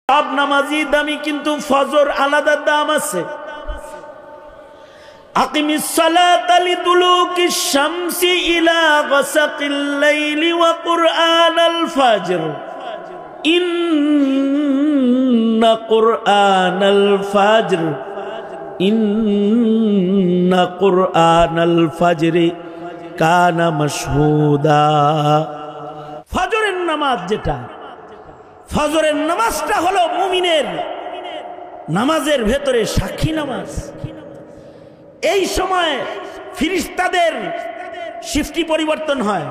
সব নামাজি দামি, কিন্তু ফজর আলাদা দাম আছে। আকিমিস সালাতা লিদুলুকিশ শামসি ইলা গাসাকিল লাইলি ওয়া কুরআনাল ফাজর ইন্না কুরআনাল ফাজর ইন্না কুরআনাল ফাজরি কানা মাশহুদা। ফজরের নামাজ, যেটা ফজরের নামাজটা হলো মুমিনের নামাজের ভেতরে সাক্ষী নামাজ। এই সময় ফেরেশতাদের শিফটি পরিবর্তন হয়।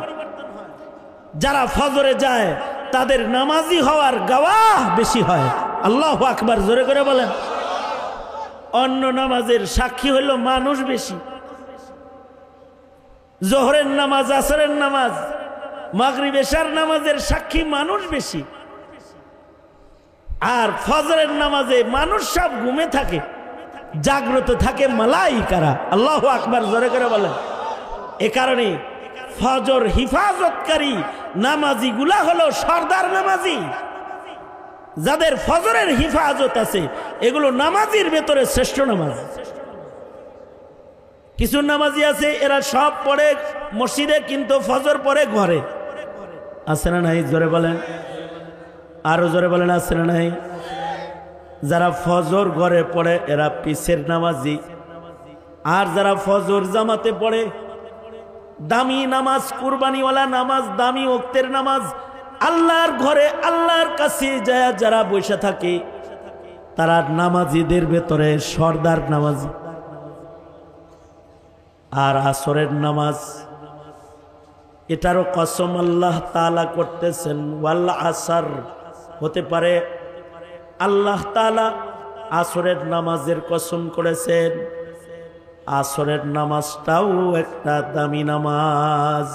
যারা ফজরে যায় তাদের নামাজি হওয়ার গাওয়াহ বেশি হয়। আল্লাহু আকবার, জোরে করে বলেন। অন্য নামাজের সাক্ষী হলো মানুষ বেশি। জোহরের নামাজ, আসরের নামাজ, মাগরিব এশার নামাজের সাক্ষী মানুষ বেশি। আর ফজরের নামাজে মানুষ সব ঘুমে থাকে, জাগ্রত থাকে মালাইকারা। আল্লাহু আকবার, জোরে করে বলেন। এ কারণে ফজর হিফাজতকারী নামাজি গুলা হলো সর্দার নামাজি। যাদের ফজরের হিফাজত আছে এগুলো নামাজির ভেতরে শ্রেষ্ঠ নামাজ। কিছু নামাজি আছে এরা সব পড়ে মসজিদে, কিন্তু ফজর পড়ে ঘরে। আছে না নাই? জোরে বলেন, আরো জোরে বলেন, আছে না নাই? যারা ফজর ঘরে পড়ে এরা পিছের নামাজি। আর যারা ফজর জামাতে পড়ে, দামি নামাজ, কুরবানিওয়ালা নামাজ, দামি ওক্তের নামাজ, আল্লাহর ঘরে আল্লাহর কাছে যায় যারা বসে থাকে, তারা নামাজিদের ভেতরে সর্দার নামাজি। আর আসরের নামাজ, এটারও কসম আল্লাহ তাআলা করতেছেন, ওয়াল আসর। হতে পারে আল্লাহ তাআলা আসরের নামাজের কসম করেছেন। আসরের নামাজটাও একটা দামি নামাজ।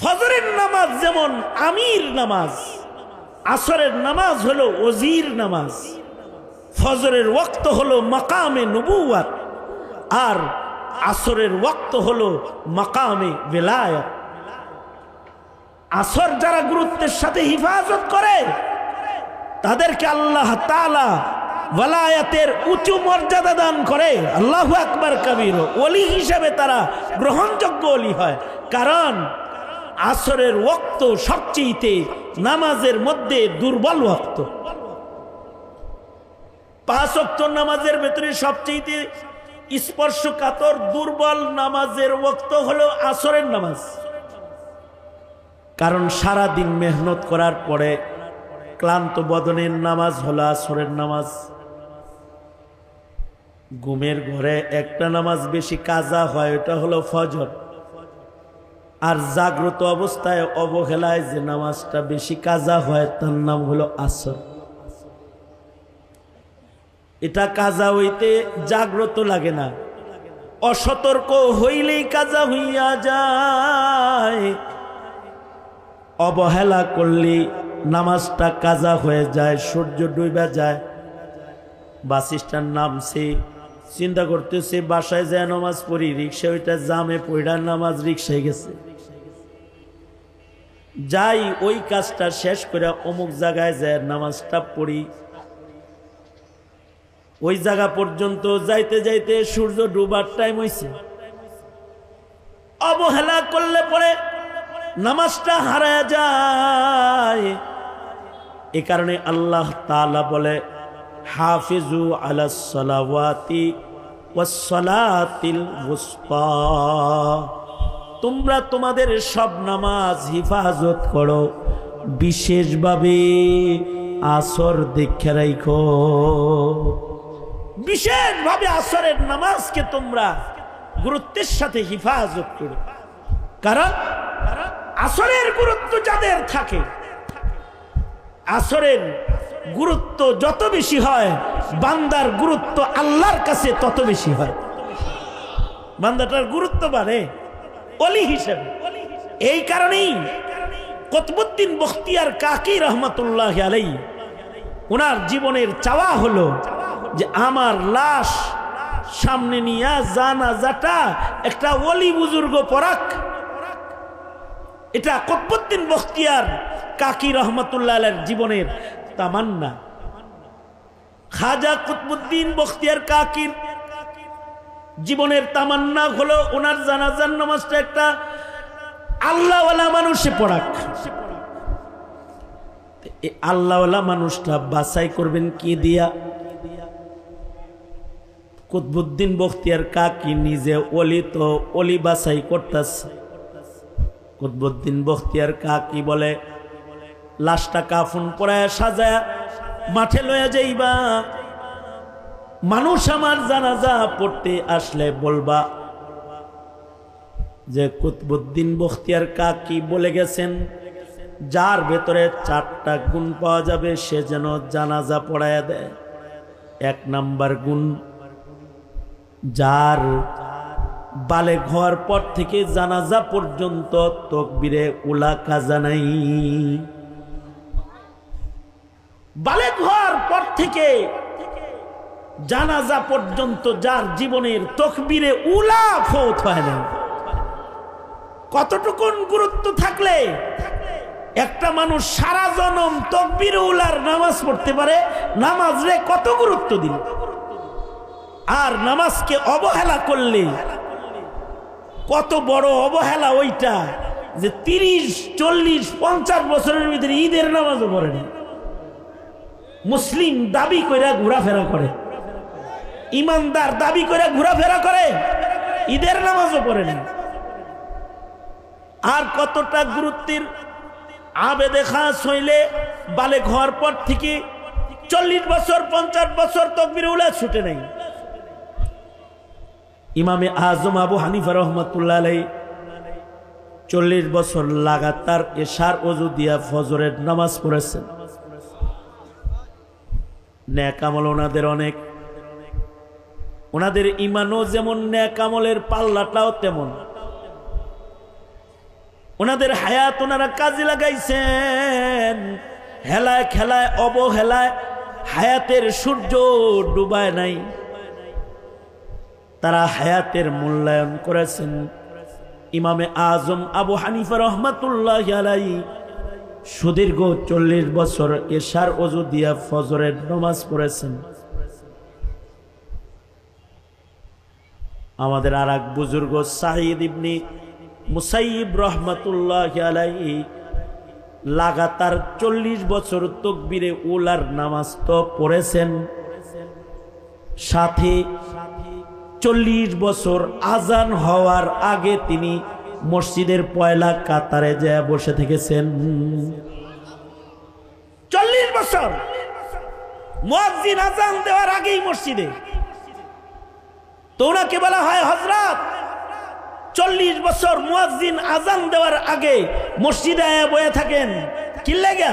ফজরের নামাজ যেমন আমির নামাজ, আসরের নামাজ হলো ওজির নামাজ। ফজরের ওয়াক্ত হলো মাকামে নবুওয়াত, আর আসরের ওয়াক্ত হলো মাকামে বেলায়াত। আসর যারা গুরুত্বের সাথে হিফাজত করে তাদেরকে আল্লাহ তাআলা ওয়ালায়াতের উঁচু মর্যাদা দান করে। আল্লাহু আকবার কবীর। ওলি হিসেবে তারা গ্রহণযোগ্য ওলি হয়, কারণ আসরের ওয়াক্ত সবচেয়ে নামাজের মধ্যে দুর্বল ওয়াক্ত। 5 ওয়াক্ত নামাজের ভেতরে সবচেয়ে স্পর্শকাতর দুর্বল নামাজের ওয়াক্ত হলো আসরের নামাজ। কারণ সারা দিন মেহনত করার পরে ক্লান্ত বদনের নামাজ হলো আসরের নামাজ। ঘুমের ঘরে একটা নামাজ বেশি কাজা হয়, ওটা হলো ফজর। আর জাগ্রত অবস্থায় অবহেলায় যে নামাজটা বেশি কাজা হয় তার নাম হলো আসর। এটা কাজা হইতে জাগ্রত লাগে না, অসতর্ক হইলেই কাজা হইয়া যায়। অবহেলা করলে নামাজটা কাজা হয়ে যায়। সূর্য ডুবে যায়, বাস স্ট্যান্ড নামছে, চিন্তা করতেছে বাসায় যায় নামাজ পড়ি, রিক্সা ওইটা জামে পড়া নামাজ রিক্সায় গেছে, যাই ওই কাজটা শেষ করে অমুক জায়গায় যায় নামাজটা পড়ি। ওই জায়গা পর্যন্ত যাইতে যাইতে সূর্য ডুবার টাইম হইছে। অবহেলা করলে পরে নামাজটা হারায় যায়। এ কারণে আল্লাহ তাআলা বলে, হাফিজু আলাস সালাওয়াতি ওয়াস সালাতিল ওয়ুসতা, তোমরা তোমাদের সব নামাজ হিফাজত করো, বিশেষভাবে আসর দেখে রাখো। বিশেষভাবে আসরের নামাজকে তোমরা গুরুত্বের সাথে হিফাজত করো। কারণ আসরের গুরুত্ব যাদের থাকে, আসরের গুরুত্ব যত বেশি হয় বান্দার গুরুত্ব আল্লাহর কাছে তত বেশি হয়। বান্দাটার গুরুত্ব বাড়ে ওলি হিসেবে। এই কারণেই কুতুবউদ্দিন বখতিয়ার কাকি রহমাতুল্লাহ আলাইহি, ওনার জীবনের চাওয়া হলো যে আমার লাশ সামনে নিয়ে জানাজাটা একটা ওলি বুজুর্গ পড়াক। এটা কুতুবউদ্দিন বখতিয়ার কাকি রহমাতুল্লাহ আলাইহির জীবনের তামান্না। খাজা কুতবুদ্দিন বখতিয়ার কাকির জীবনের তামান্না হলো ওনার জানাজার নামাজটা একটা আল্লাহওয়ালা মানুষে পড়াক। আল্লাহওয়ালা মানুষটা বাছাই করবেন কি দিয়া? কুতবুদ্দিন বখতিয়ার কাকি নিজে ওলি, তো ওলি বাছাই করতেছে। কুতবুদ্দিন বখতিয়ার কাকি বলে, লাশটা কাফন পরায় সাজায় মাঠে লয়ে যাইবা, মানুষ আমার জানাজা পড়তে আসলে বলবা যে কুতবুদ্দিন বখতিয়ার কাকি বলে গেছেন যার ভেতরে 4টা গুণ পাওয়া যাবে সে যেন জানাজা পড়ায়া দেয়। 1 নাম্বার গুণ, যার বালেগ হওয়ার পর থেকে জানাজা পর্যন্ত তাকবীরে উলা কাজা নাই। বালেগ হওয়ার পর থেকে জানাজা পর্যন্ত যার জীবনের তাকবীরে উলা ফৌত হয় না। কতটুকুন গুরুত্ব থাকলে একটা মানুষ সারা জনম তাকবীরে উলার নামাজ পড়তে পারে? নামাজে কত গুরুত্ব দিল। আর নামাজকে অবহেলা করলে কত বড় অবহেলা ওইটা, যে 30, 40, 50 বছরের ভিতরে ঈদের নামাজও পড়ে না। মুসলিম দাবি করে ঘোরাফেরা করে, ইমানদার দাবি করে ঘোরাফেরা করে, ঈদের নামাজও পড়ে না। আর কতটা গুরুত্বের আবেদে খাস হইলে বালেগ হওয়ার পর থেকে 40 বছর 50 বছর তাকবীরে উলা ছুটে নাই। ইমামে আজম আবু হানিফা রহমাতুল্লাহ আলাইহি 40 বছর লাগাতার এশার ওযু দিয়া ফজরের নামাজ পড়েছেন। নেক আমল ওনাদের অনেক, ওনাদের ঈমানও যেমন, নেক আমলের পাল্লাটাও তেমন। ওনাদের হায়াত ওনারা কাজে লাগাইছেন, হেলায় খেলায় অবহেলায় হায়াতের সূর্য ডুবায় নাই। তারা হায়াতের মূল্যায়ন করেছেন। ইমামে আজম আবু হানিফা রহমাতুল্লাহি আলাইহি সুদীর্ঘ 40 বছর এশার ওযু দিয়া ফজরের নামাজ পড়েছেন। আমাদের আর এক বুজুর্গ সাঈদ ইবনে মুসাইয়িব রহমাতুল্লাহি আলাইহি লাগাতার 40 বছর তাকবীরে উলার নামাজ তো পড়েছেন, সাথে 40 বছর আজান হওয়ার আগে তিনি মসজিদের পয়লা কাতারে যায় বসে থেকেছেন। 40 বছর মুয়াজ্জিন আজান দেওয়ার আগেই মসজিদে। তো ওনাকে বলা হয় হযরত, 40 বছর মুয়াজ্জিন আজান দেওয়ার আগে মসজিদে বসে থাকেন কি লাগা?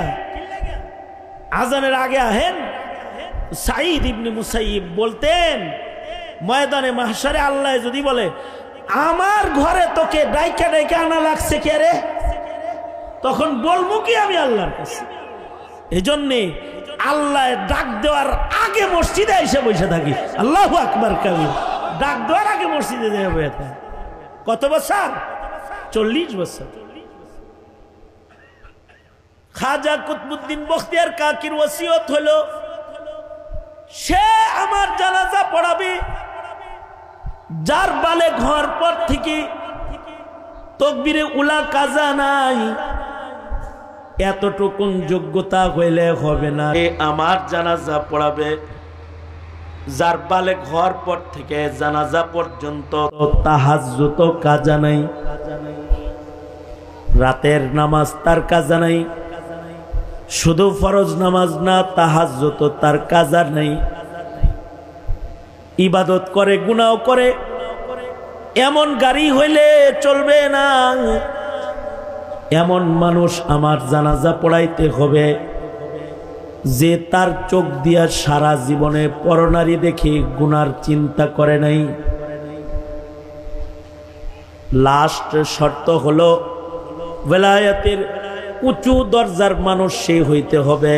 আজানের আগে আহেন। সাঈদ ইবনে মুসাইয়িব বলতেন, ময়দানে মাহশারে আল্লাহ যদি বলে আমার ঘরে তোকে ডাইকা ডাইকা আনা লাগছে কে রে, তখন বলবো কি আমি আল্লাহর কাছে? এজন্যে আল্লাহ ডাক দেওয়ার আগে মসজিদে এসে বসে থাকি। আল্লাহু আকবার কাবীর। ডাক দেওয়ার আগে মসজিদে যেয়ে বসে থাকি। কত বছর? 40 বছর। খাজা কুতবুদ্দিন বখতিয়ার কাকির ওসিয়ত হলো, সে আমার জানাজা পড়াবে যার বালেগ হওয়ার পর থেকে তাকবীরে উলা কাজা নাই। এতটুকুন যোগ্যতা হইলে হবে না। আমার জানাজা পড়াবে যার বালেগ হওয়ার পর থেকে জানাজা পর্যন্ত তাহাজ্জুদ কাজা নাই, রাতের নামাজ তার কাজা নাই। শুধু ফরজ নামাজ না, তাহাজ্জুদ তার কাজা নাই। ইবাদত করে, গুনাহ করে, এমন গাড়ি হইলে চলবে না। এমন মানুষ আমার জানাজা পড়াইতে হবে যে তার চোখ দিয়া সারা জীবনে পরনারী দেখে গুনার চিন্তা করে নাই। লাস্ট শর্ত হলো বেলায়েতের উঁচু দরজার মানুষ সে হইতে হবে।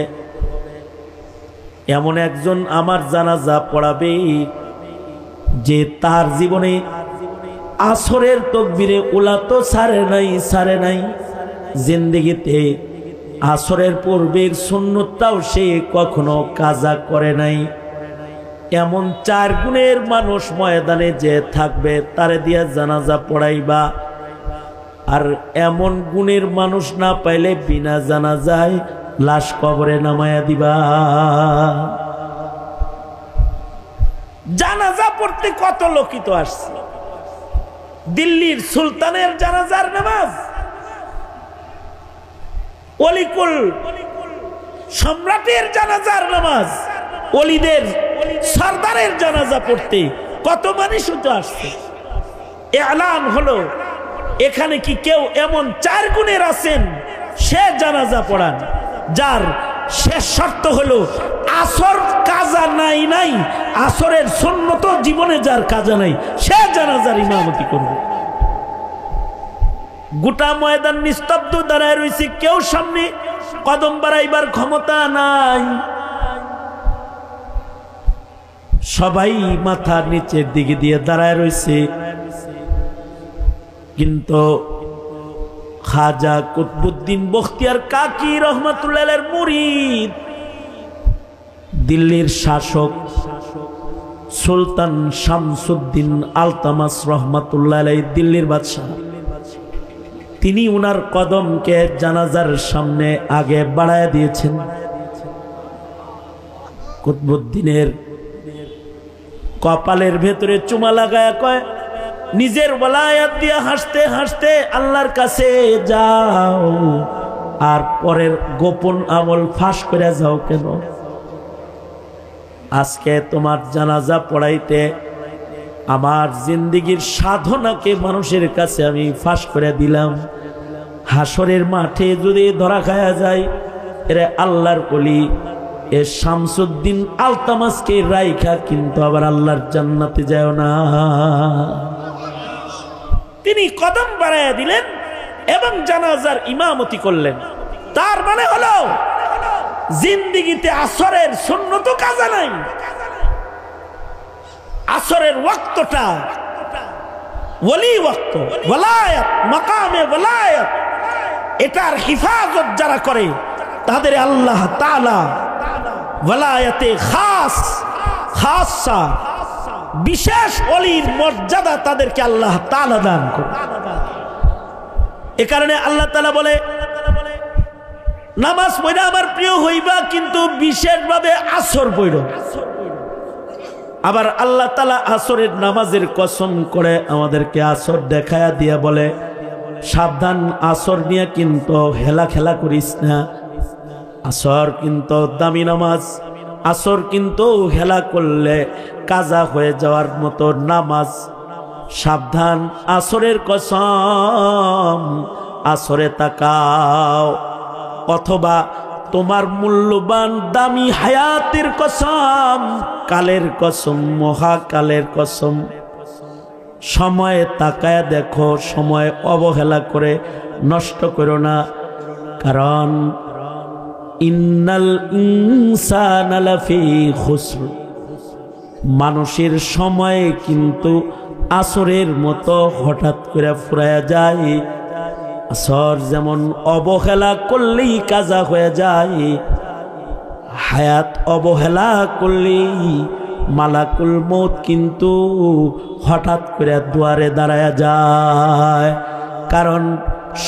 এমন একজন আমার জানাজা পড়াবে যে তার জীবনে আসরের তাকবীরে উলা তো ছাড়ে নাই, জিন্দেগিতে আসরের পূর্বের সুন্নতটাও সে কখনো কাজা করে নাই। এমন 4 গুণের মানুষ ময়দানে যে থাকবে তারে দিয়া জানাজা পড়াইবা, আর এমন গুণের মানুষ না পাইলে বিনা জানাজায় লাশ কবরে নামায়া দিবা। জানাজা পড়তে কত লোকিত আসছে। দিল্লির সুলতানের জানাজার নামাজ, অলিকুল সম্রাটের জানাজার নামাজ, অলিদের সরদারের জানাজা পড়তে কত মানুষ তো আসছে। এলান হলো এখানে কি কেউ এমন 4 গুণের আছেন সে জানাজা পড়ান, যার শেষ শর্ত হলো আসর কাজা নাই, আসরের সুন্নত জীবনে যার কাজা নাই সে জানাজার ইমামতি করবে। গোটা ময়দান নিস্তব্ধ দাঁড়ায় রয়েছে, কেউ সামনে কদম বাড়াইবার ক্ষমতা নাই। সবাই মাথা নিচের দিকে দিয়ে দাঁড়ায় রয়েছে, কিন্তু খাজা কুতবুদ্দিন বখতিয়ার কাকি রহমাতুল্লাহের মুরিদ, দিল্লির শাসক সুলতান শামসুদ্দিন আলতামাস রহমাতুল্লাহ আলাইহি, দিল্লির বাদশাহ, তিনি উনার কদমকে জানাজার সামনে আগে বাড়ায় দিয়েছেন। কুতবুদ্দিনের কপালের ভেতরে চুমা লাগায়া কয়, নিজের ওলায়াত দিয়ে হাসতে হাসতে আল্লাহর কাছে যাও, আর পরের গোপন আমল ফাঁস করে যাও কেন? আজকে তোমার জানাজা পড়াইতে আমার জিন্দেগীর সাধনাকে মানুষের কাছে আমি ফাঁস করে দিলাম। হাসরের মাঠে যদি ধরা খায়া যায়, এরে আল্লাহর কলি এ শামসুদ্দিন আলতামাসকে রাইখা কিন্তু আবার আল্লাহর জান্নাতে যায় না। তিনি কদম বাড়াইয়া দিলেন এবং জানাজার ইমামতি করলেন। তার মানে হলো জিন্দেগিতে আসরের সুন্নত কাজা নাই। আসরের ওয়াক্তটা ওলি ওয়াক্ত, ওয়ালায়াত, মাকামে ওয়ালায়াত, এটার হিফাজত যারা করে তাদের আল্লাহ তাআলা ওয়ালায়াতে খাসা বিশেষ ওলির মর্যাদা তাদেরকে আল্লাহ তাআলা দান করে। এ কারণে আল্লাহ তাআলা বলে, নামাজ পড়া আমার প্রিয় হইবা, কিন্তু বিশেষভাবে আসর পড়ো। আবার আল্লাহ তাআলা আসরের নামাজের কসম করে আমাদেরকে আসর দেখায়া দিয়া বলে, সাবধান, আসর নিয়ে কিন্তু হেলা খেলা করিস না। আসর কিন্তু দামি নামাজ, আসর কিন্তু হেলা করলে কাজা হয়ে যাওয়ার মতো নামাজ। সাবধান, আসরের কসম, আসরে তাকাও। অথবা তোমার মূল্যবান দামি হায়াতের কসম, কালের কসম, মহাকালের কসম, সময়ে তাকায় দেখো, সময় অবহেলা করে নষ্ট করো না। কারণ ইন্নাল ইনসানা লাফি খুসর, মানুষের সময় কিন্তু আসরের মতো হঠাৎ করে ফুরায়া যায়। আসর যেমন অবহেলা করলেই কাজা হয়ে যায়, হায়াত অবহেলা করলেই মালাকুল মউত কিন্তু হঠাৎ করে দুয়ারে দাঁড়ায়া যায়। কারণ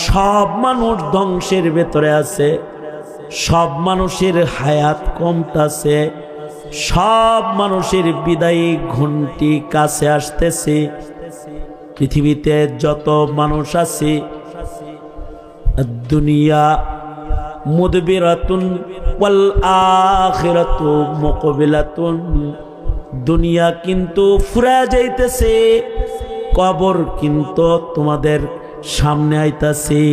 সব মানুষ ধ্বংসের ভেতরে আছে, সব মানুষের হায়াত কমতাছে, সব মানুষের বিদায়ী ঘন্টি কাছে আসতেছে। পৃথিবীতে যত মানুষ আছে, দুনিয়া মুদবিরাতুন ওয়াল আখিরাতু মুকবিলাতুন, দুনিয়া কিন্তু ফুরা যাইতেছে, কবর কিন্তু তোমাদের সামনে আইতাছে।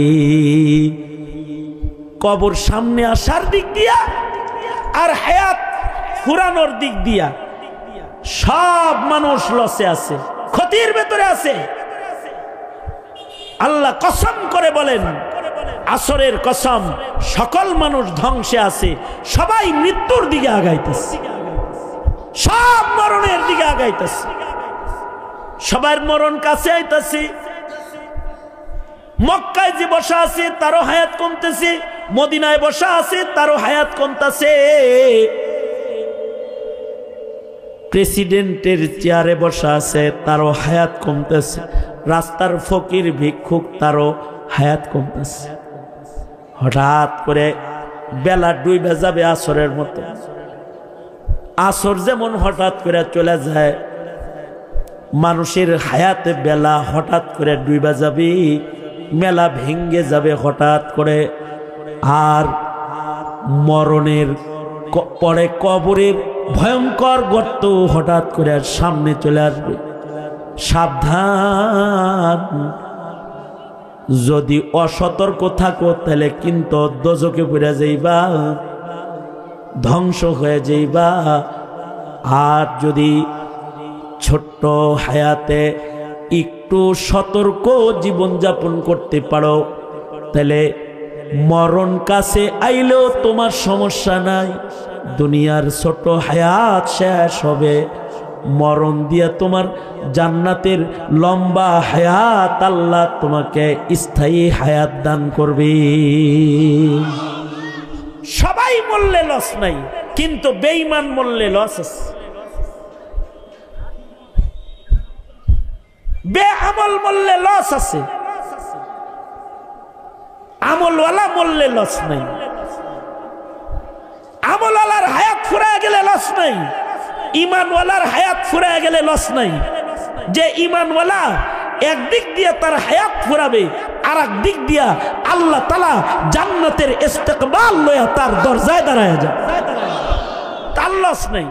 কবর সামনে আসার দিক দিয়া আর হায়াত ফুরানোর দিক দিয়া সব মানুষ লসে আছে, ক্ষতির ভেতরে আছে। আল্লাহ কসম করে বলেন, আসরের কসম, সকল মানুষ ধ্বংসে আছে, সবাই মৃত্যুর দিকে আগাইতেছে, সব মরণের দিকে আগাইতেছে, সবার মরণ কাছে আইতেছে। মক্কায় যে বসা আছে তারও হায়াত কমতেছে, মদিনায় বসা আছে তারও হায়াত কমতাছে, প্রেসিডেন্টের চেয়ারে বসা আছে তারও হায়াত কমতেছে, রাস্তার ফকির ভিক্ষুক তারও হায়াত কমতেছে। হঠাৎ করে বেলা ডুবে যাবে আসরের মতো, আসর যেমন হঠাৎ করে চলে যায়, মানুষের হায়াতে বেলা হঠাৎ করে ডুবে যাবে, মেলা ভেঙ্গে যাবে হঠাৎ করে। আর মরণের পরে কবরের ভয়ঙ্কর গর্ত হঠাৎ করে সামনে চলে আসবে। সাবধান, যদি অসতর্ক থাকো তাহলে কিন্তু দোজকে পড়ে যাইবা, ধ্বংস হয়ে যাইবা। আর যদি ছোট্ট হায়াতে একটু সতর্ক জীবনযাপন করতে পারো তাহলে মরণ কাছে আইলেও তোমার সমস্যা নাই। দুনিয়ার ছোট হায়াত শেষ হবে, মরণ দিয়া তোমার জান্নাতের লম্বা হায়াত আল্লাহ তোমাকে স্থায়ী হায়াত দান করবে। সবাই মরলে লস নাই, কিন্তু বেঈমান মরলে লস আছে। বেআমল মরলে লস আছে, আমলওয়ালা মরলে লস নাই। আমলওয়ালার হায়াত ফুরায় গেলে লস নাই, ইমানওয়ালার হায়াত ফুরায় গেলে লস নাই। যে ইমানওয়ালা একদিক দিয়ে তার হায়াত ফুরাবে, আর এক দিক দিয়া আল্লাহ তাআলা জান্নাতের ইস্তেকবাল লয়া তার দরজায় দাঁড়ায় যায়, তার লস নাই।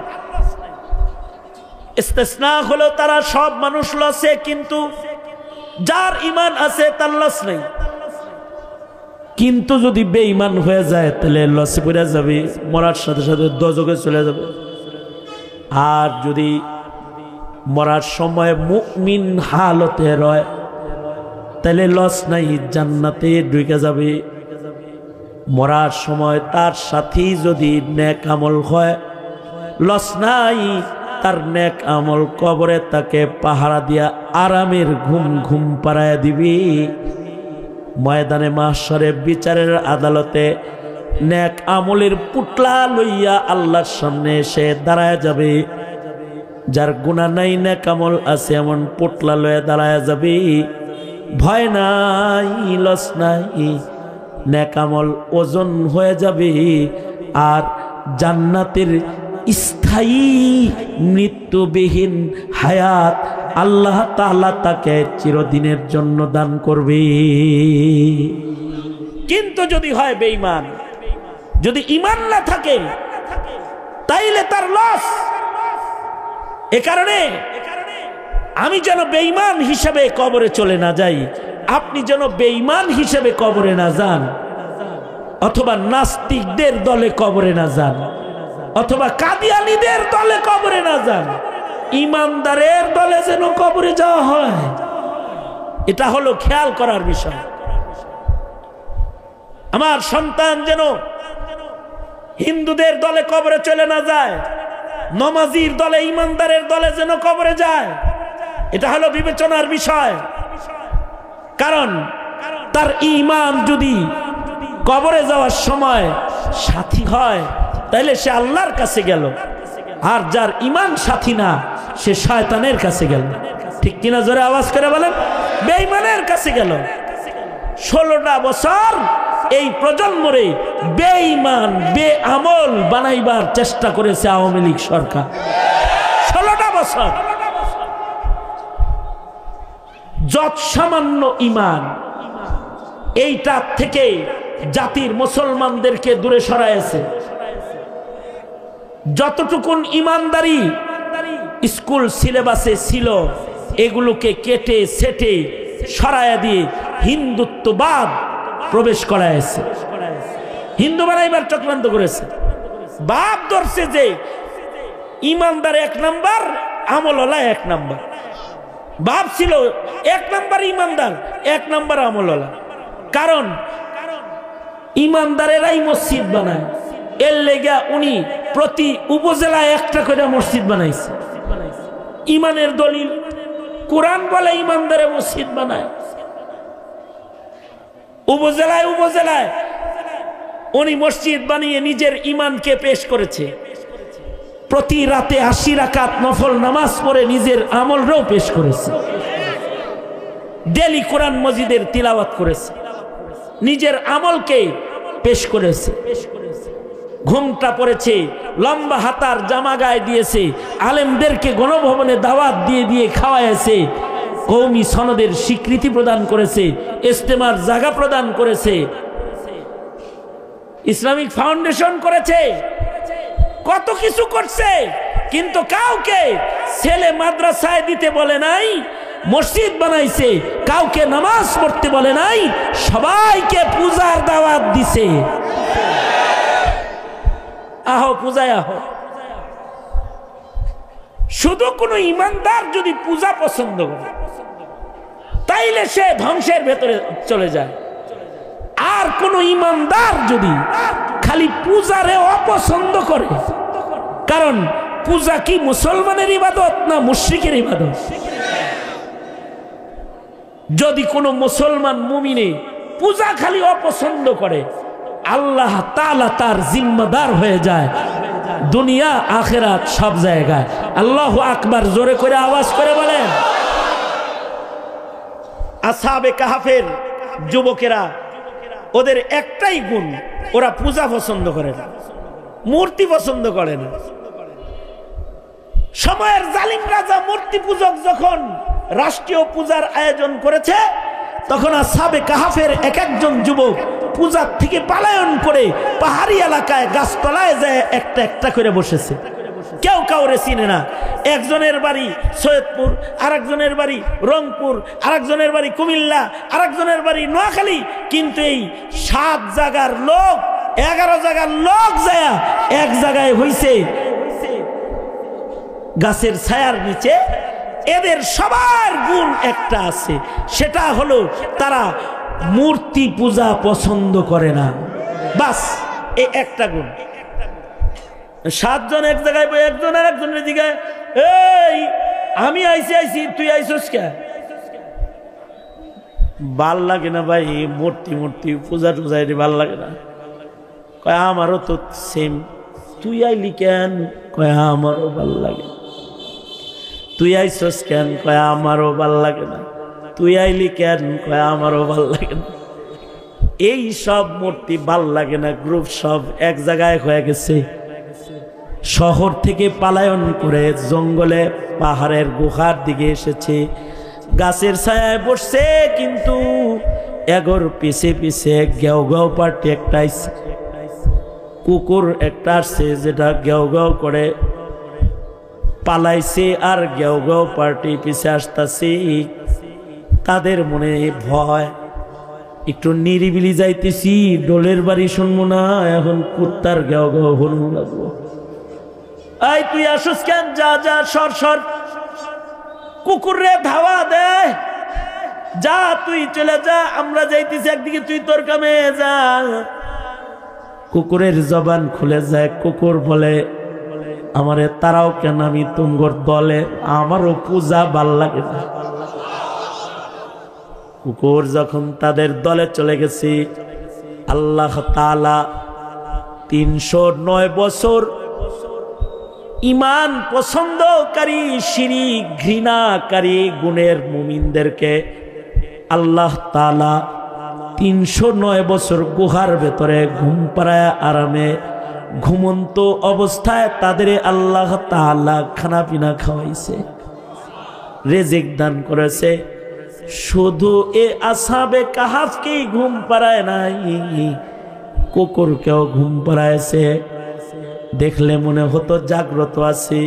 ইস্তেসনা হলো তারা সব মানুষ লসে, কিন্তু যার ইমান আছে তার লস নেই। কিন্তু যদি বেঈমান হয়ে যায় তাহলে লসে পড়ে যাবে, মরার সাথে সাথে দোজখে চলে যাবে। আর যদি মরার সময় মুমিন হালতে রয় তাহলে লস নাই, জান্নাতে ঢুকে যাবে। মরার সময় তার সাথী যদি নেক আমল হয় লস নাই, তার নেক আমল কবরে তাকে পাহারা দিয়া আরামের ঘুম ঘুম পাড়ায় দিবি। ময়দানে মাহশরে বিচারের আদালতে নেক আমলের পুটলা লইয়া আল্লাহর সামনে এসে দাঁড়ায় যাবে। যার গুনাহ নাই নেক আমল আছে এমন পুটলা লইয়া দাঁড়ায় যাবে। ভয় নাই, লস নাই, নেক আমল ওজন হয়ে যাবে। আর জান্নাতের স্থায়ী মৃত্যুবিহীন হায়াত আল্লাহ তাআলা তাকে চিরদিনের জন্য দান করবে। কিন্তু যদি হয় বেঈমান, যদি ঈমান না থাকে তাইলে তার লস। এ কারণে আমি যেন বেঈমান হিসেবে কবরে চলে না যাই, আপনি যেন বেঈমান হিসেবে কবরে না যান, অথবা নাস্তিকদের দলে কবরে না যান, অথবা কাদিয়ানীদের দলে কবরে না যান, ইমানদারের দলে যেন কবরে যাওয়া হয়। এটা হলো খেয়াল করার বিষয়। আমার সন্তান যেন হিন্দুদের দলে কবরে চলে না যায়, নমাজির দলে ইমানদারের দলে যেন কবরে যায়। এটা হলো বিবেচনার বিষয়। কারণ তার ঈমান যদি কবরে যাওয়ার সময় সাথী হয় তাহলে সে আল্লাহর কাছে গেল, আর যার ঈমান সাথী না সে শয়তানের কাছে গেল। ঠিক কিনা? জোরে আওয়াজ করে বলেন। বেঈমানের কাছে গেল। 16টা বছর এই প্রজন্মরে বেঈমান বেআমল বানাইবার চেষ্টা করেছে আওয়ামী লীগ সরকার। 16টা বছর। যত সামান্য ঈমান, এইটা থেকে জাতির মুসলমানদেরকে দূরে সরাইছে। যতটুকুন ঈমানদারি স্কুল সিলেবাসে ছিল এগুলোকে কেটে সেটে সরাইয়া দিয়ে হিন্দুত্ববাদ প্রবেশ করাইছে, হিন্দু বানাইবার চক্রান্ত করেছে। বাপ ধরছে যে ঈমানদার 1 নাম্বার, আমলওয়ালা 1 নাম্বার। বাপ ছিল 1 নাম্বার ঈমানদার, 1 নাম্বার আমলওয়ালা। কারণ ঈমানদারেরাই মসজিদ বানায়, এর লেগা উনি প্রতি উপজেলায় একটা করে মসজিদ বানাইছে। ঈমানের দলিল কোরআন বলে ঈমানদারে মসজিদ বানায়। উপজেলায় উপজেলায় উনি মসজিদ বানিয়ে নিজের ঈমানকে পেশ করেছে। প্রতি রাতে 80 রাকাত নফল নামাজ পড়ে নিজের আমলটাও পেশ করেছে। ডেলি কোরআন মজিদের তিলাওয়াত করেছে, নিজের আমলকে পেশ করেছে। ঘুমটা পড়েছে, লম্বা হাতার জামা গায়ে দিয়েছে, আলেমদেরকে গণভবনে দাওয়াত দিয়ে দিয়ে খাওয়াইছে, কওমি সনদের স্বীকৃতি প্রদান করেছে, ইজতেমার জায়গা প্রদান করেছে, ইসলামিক ফাউন্ডেশন করেছে, কত কিছু করছে। কিন্তু কাউকে ছেলে মাদ্রাসায় দিতে বলে নাই, মসজিদ বানাইছে, কাউকে নামাজ পড়তে বলে নাই, সবাইকে পূজার দাওয়াত দিছে। আহো পূজায় আহো। শুধু কোনো ইমানদার যদি পূজা পছন্দ করে তাইলে সে ধ্বংসের ভেতরে চলে যায়। আর কোন ইমানদার যদি খালি পূজারে অপছন্দ করে, কারণ পূজা কি মুসলমানের ইবাদত না মুশরিকের ইবাদত? যদি কোনো মুসলমান মুমিনে পূজা খালি অপছন্দ করে, আল্লাহ তাআলা তার জিম্মাদার হয়ে যায় দুনিয়া আখিরাত সব জায়গায়। আল্লাহু আকবার, জোরে করে আওয়াজ করে বলেন। আসহাবে কাহাফের যুবকেরা, ওদের একটাই গুণ, ওরা পূজা পছন্দ করে না, মূর্তি পছন্দ করে না। সময়ের জালিম রাজা মূর্তি পূজক যখন রাষ্ট্রীয় পূজার আয়োজন করেছে, তখন আসহাবে কাহাফের এক একজন যুবক পূজার থেকে পলায়ন করে পাহাড়ি এলাকায় গাছতলায় যায় একটা একটা করে বসেছে। কেউ কাউরে চিনে না। একজনের বাড়ি সৈয়দপুর, আরেকজনের বাড়ি রংপুর, আরেকজনের বাড়ি কুমিল্লা, আরেকজনের বাড়ি নোয়াখালী, কিন্তু এই 7 জায়গার লোক, 11 জায়গার লোক যায় এক জায়গায় হইছে গাছের ছায়ার নিচে। এদের সবার গুণ একটা আছে, সেটা হলো তারা মূর্তি পূজা পছন্দ করে না। বাস এই একটা গুণ। 7 জন এক জায়গায়, একজন আর একজনের দিকে, এই আমি আইছি, তুই আইসস কে? ভাল লাগে না ভাই, মূর্তি পূজা টুজাই ভাল লাগে না। কয় আমারও তো সেম। তুই আইলি কেন? কয় আমারও ভাল লাগে। তুই আইসস কেন? কয় আমারও ভাল লাগে না। তুই আইলি কেন? কয় আমারও ভাল লাগে না। এই সব মূর্তি ভাল লাগে না গ্রুপ সব এক জায়গায় হয়ে গেছে। শহর থেকে পালায়ন করে জঙ্গলে পাহাড়ের গুহার দিকে এসেছে, গাছের ছায়ায় বসছে। কিন্তু এগোর পিছে পিছে গেও গেও পার্টি একটা কুকুর একটা আসছে, যেটা গেও গেও করে পালাইছে, আর গেও গেও পার্টি পিছে আসতেছে। তাদের মনে ভয়, একটু নিরিবিলি যাইতেছি, ডোলের বাড়ি শুনবো না, এখন কুত্তার গেও গেও শুনবো লাগবো। এই তুই আসুস কেন? যা যা, সর। কুকুরে ধাওয়া দেয়, যা তুই চলে যা, আমরা যাইতেছি একদিকে, তুই তোর কামে যা। কুকুরের জবান খুলে যায়। কুকুর বলে, আমারে তারাও কেন, আমি তুমগর দলে, আমারও পূজা ভাল লাগে না। কুকুর যখন তাদের দলে চলে গেছে, আল্লাহ তাআলা 309 বছর ইমান পছন্দকারী, শিরক ঘৃণাকারী গুণের মুমিনদেরকে আল্লাহ তাআলা 309 বছর গুহার ভেতরে ঘুম পাড়ায় আরামে ঘুমন্ত অবস্থায় তাদের আল্লাহ তাআলা খানা পিনা খাওয়াইছে, রিজিক দান করেছে। শুধু এ আসহাবে কাহাফকেই ঘুম পাড়ায় নাই, কুকুরকেও ঘুম পাড়ায়ছে। দেখলে মনে হতো জাগ্রত আছি,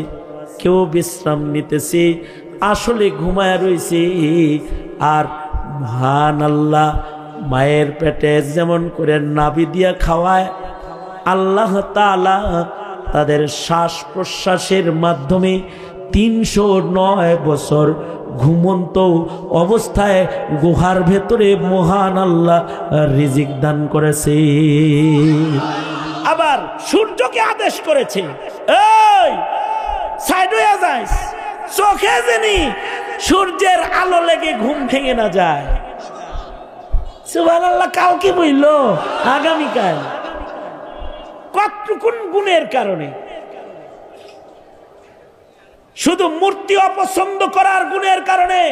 কেউ বিশ্রাম নিতেছি, আসলে ঘুমায় রয়েছি। আর মহান আল্লাহ মায়ের পেটে যেমন করে নাভি দিয়া খাওয়ায়, আল্লাহ তাআলা তাদের শ্বাস প্রশ্বাসের মাধ্যমে 309 বছর ঘুমন্ত অবস্থায় গুহার ভেতরে মহান আল্লাহ রিজিক দান করেছে। আবার সূর্যকে আদেশ করেছে, এই সাইড হয়ে যাস, চোখে জানি সূর্যের আলো লেগে ঘুম ভেঙে না যায়। সুবহানাল্লাহ। কাউকে বলল আগামীকাল মাত্র কোন গুণের কারণে? শুধু মূর্তি অপছন্দ করার গুণের কারণে।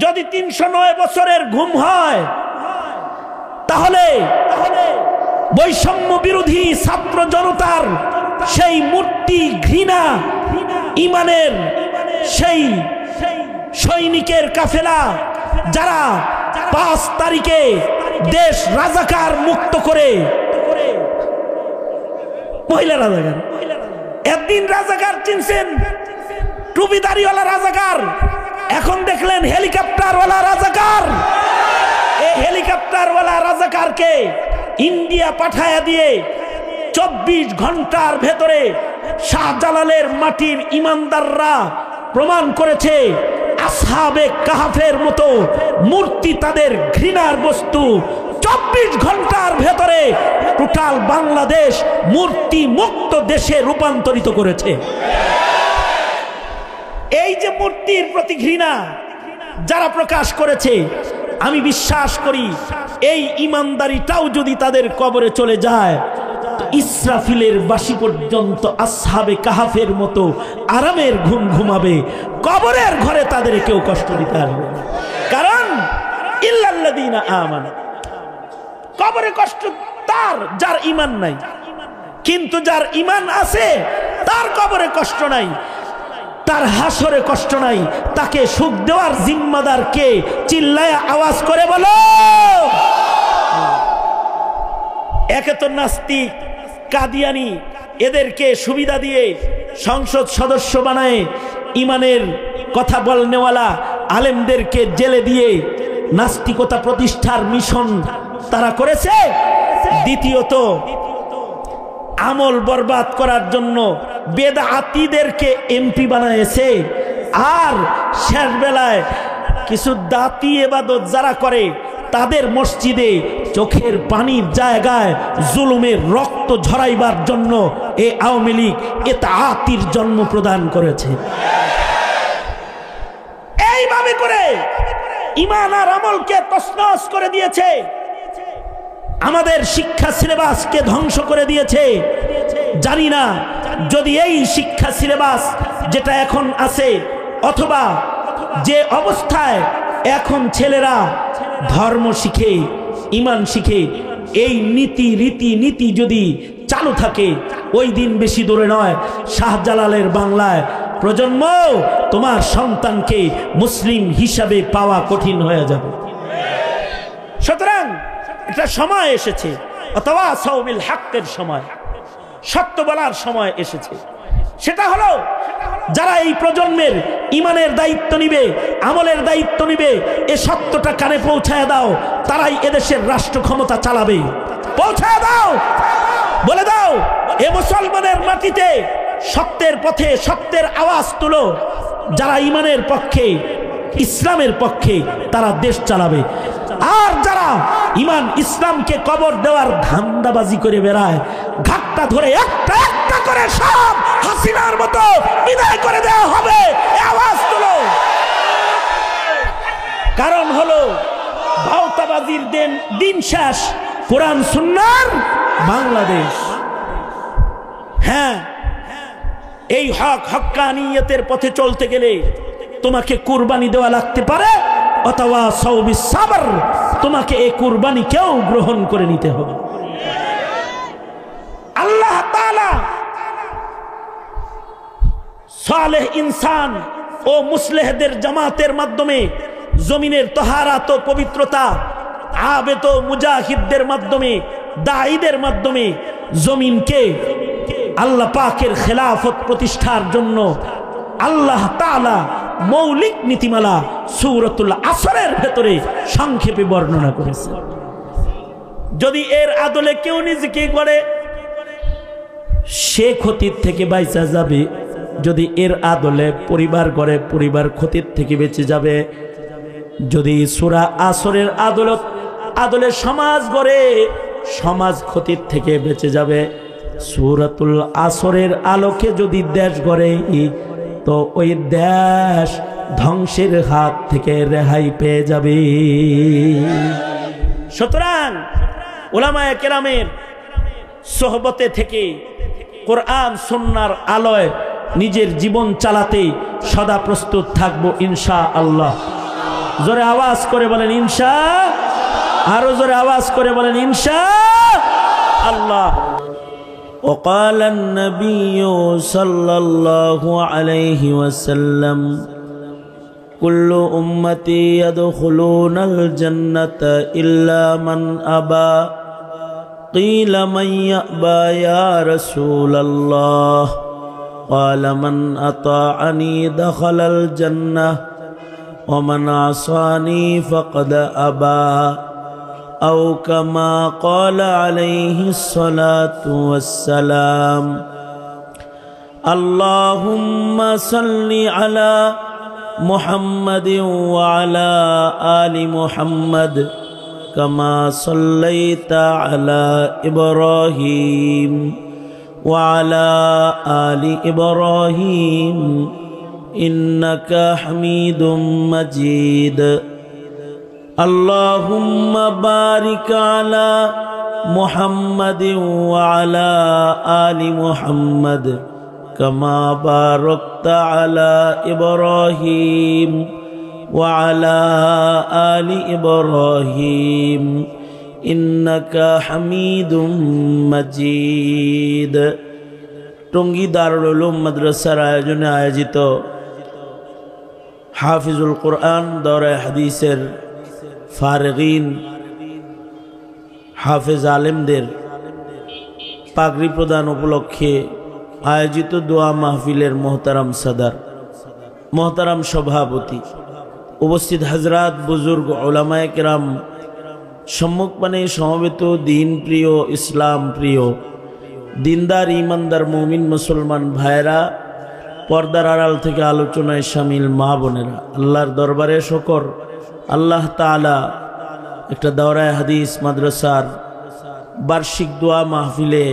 যদি 309 বছরের ঘুম হয়, তাহলে বৈষম্য বিরোধী ছাত্র জনতার সেই মূর্তি ঘৃণা, ইমানের সেই সৈনিকের কাফেলা যারা 5 তারিখে দেশ রাজাকার মুক্ত করে, মহিলা রাজাকার, একদিন রাজাকার চিনছেন টুপিদারিওয়ালা রাজাকার, এখন দেখলেন হেলিকপ্টারওয়ালা রাজাকার। এই হেলিকপ্টারওয়ালা রাজাকারকে ইন্ডিয়া পাঠায়া দিয়ে 24 ঘন্টার ভেতরে শাহজালালের মাটির ইমানদাররা প্রমাণ করেছে আসহাবে কাহাফের মতো মূর্তি তাদের ঘৃণার বস্তু। 24 ঘন্টার ভেতরে টোটাল বাংলাদেশ মূর্তি মুক্ত দেশে রূপান্তরিত করেছে। এই যে মূর্তির প্রতি ঘৃণা যারা প্রকাশ করেছে, আমি বিশ্বাস করি এই ইমানদারিটাও যদি তাদের কবরে চলে যায়, ইসরাফিলের বাঁশি পর্যন্ত আসহাবে কাহাফের মতো আরামের ঘুম ঘুমাবে, কবরের ঘরে তাদের কেউ কষ্ট দিতে পারবে না। কারণ ইল্লাল্লাযীনা আমানু, কবরে কষ্ট তার যার ঈমান নাই, কিন্তু যার ঈমান আছে তার কবরে কষ্ট নাই, তার হাসরে কষ্ট নাই। তাকে সুখ দেওয়ার জিম্মাদার কে? চিল্লায় আওয়াজ করে বলো। একে তো নাস্তিক, কাদিয়ানি, এদেরকে সুবিধা দিয়ে সংসদ সদস্য বানায়, ইমানের কথা বলনেওয়ালা আলেমদেরকে জেলে দিয়ে নাস্তিকতা প্রতিষ্ঠার মিশন তারা করেছে। দ্বিতীয়ত আমল বরবাদ করার জন্য বেদাতীদেরকে এমপি বানায়েছে। আর শেষ বেলায় কিছু দাতি ইবাদত যারা করে তাদের মসজিদে চোখের পানির জায়গায় জুলুমের রক্ত ঝরাইবার জন্য এই আওয়ামী লীগ ইতাআতির জন্ম প্রদান করেছে। এইভাবে করে ঈমান আর আমলকে তছনছ করে দিয়েছে, আমাদের শিক্ষা সিলেবাসকে ধ্বংস করে দিয়েছে। জানি না যদি এই শিক্ষা সিলেবাস যেটা এখন আছে, অথবা যে অবস্থায় এখন ছেলেরা ধর্ম শিখে, ঈমান শিখে, এই নীতি রীতি নীতি যদি চালু থাকে, ওই দিন বেশি দূরে নয়, শাহজালালের বাংলায় প্রজন্ম তোমার সন্তানকে মুসলিম হিসাবে পাওয়া কঠিন হয়ে যাবে। সুতরাং একটা সময় এসেছে, অথবা সাউবিল হকের সময়, সত্য বলার সময় এসেছে। সেটা হলো যারা এই প্রজন্মের ঈমানের দায়িত্ব নিবে, আমলের দায়িত্ব নিবে, এ সত্যটা কানে পৌঁছায় দাও, তারাই এদেশের রাষ্ট্র ক্ষমতা চালাবে। পৌঁছায় দাও, বলে দাও এ মুসলমানের মাটিতে সত্যের পথে সত্যের আওয়াজ তুলো। যারা ঈমানের পক্ষে, ইসলামের পক্ষে, তারা দেশ চালাবে। আর যারা ঈমান ইসলামকে কবর দেওয়ার ধান্দাবাজি করে বেড়ায়, ঘাটটা ধরে একটা একটা করে সব হাসিনার মতো বিদায় করে দেওয়া হবে, আওয়াজ তুলো। কারণ হলো ভাওতাবাজির দিন শেষ, কোরআন সুন্নাহর বাংলাদেশ। হ্যাঁ, এই হক হক্কানিয়তের পথে চলতে গেলে তোমাকে কুরবানি দেওয়া লাগতে পারে, অথবা সাউবিস সাবর, তোমাকে এই কুরবানি কেউ গ্রহণ করে নিতে হবে। আল্লাহ তাআলা সালেহ ইনসান ও মুসলিহদের জামাতের মাধ্যমে জমিনের তহারাত ও পবিত্রতা, আবেদ ও মুজাহিদদের মাধ্যমে, দাঈদের মাধ্যমে জমিনকে আল্লাহ পাকের খেলাফত প্রতিষ্ঠার জন্য আল্লাহ তাআলা মৌলিক নীতিমালা সূরাতুল আসরের ভেতরে সংক্ষেপে বর্ণনা করেছে। যদি এর আদলে কেউ নিজেকে করে, সে ক্ষতির থেকে বাইচা যাবে। যদি এর আদলে পরিবার গড়ে, পরিবার ক্ষতির থেকে বেঁচে যাবে। যদি সূরা আসরের আদলে সমাজ গড়ে, সমাজ ক্ষতির থেকে বেঁচে যাবে। সূরাতুল আসরের আলোকে যদি দেশ গড়ে, তো ওই দেশ ধ্বংসের হাত থেকে রেহাই পেয়ে যাবে। সুতরাং উলামায়ে কেরামের সোহবতে থেকে কোরআন সুন্নাহর আলোয় নিজের জীবন চালাতে সদা প্রস্তুত থাকবো ইনশাআল্লাহ। জোরে আওয়াজ করে বলেন ইনশাআল্লাহ, আরো জোরে আওয়াজ করে বলেন ইনশাআল্লাহ। وقال النبي صلى الله عليه وسلم كل أمتي يدخلون الجنة إلا من أبى قيل من يأبى يا رسول الله قال من أطاعني دخل الجنة ومن عصاني فقد أبى أو كما قال عليه الصلاة والسلام اللهم صل على محمد وعلى آل محمد كما صليت على إبراهيم وعلى آل إبراهيم إنك حميد مجيد اللهم بارك على محمد وعلى آل محمد كما باركت على إبراهيم وعلى آل إبراهيم إنك حميد مجيد। টঙ্গী দারুল উলুম মাদ্রাসার আয়োজনে আয়োজিত হাফিজুল কোরআন দৌরা হাদিসের ফারিগিন হাফেজ আলেমদের পাগড়ি প্রদান উপলক্ষে আয়োজিত দোয়া মাহফিলের মোহতারাম সদর, মোহতারাম সভাপতি, উপস্থিত হজরত বুজুর্গ উলামায়ে কেরাম, সম্মুখপানে সমবেত দিন প্রিয়, ইসলাম প্রিয়, দিনদার ইমানদার মুমিন মুসলমান ভাইরা, পর্দার আড়াল থেকে আলোচনায় শামিল মা বোনেরা, আল্লাহর দরবারে শুকর, আল্লাহ তাআলা একটা দাওরায়ে হাদিস মাদ্রাসার বার্ষিক দোয়া মাহফিলে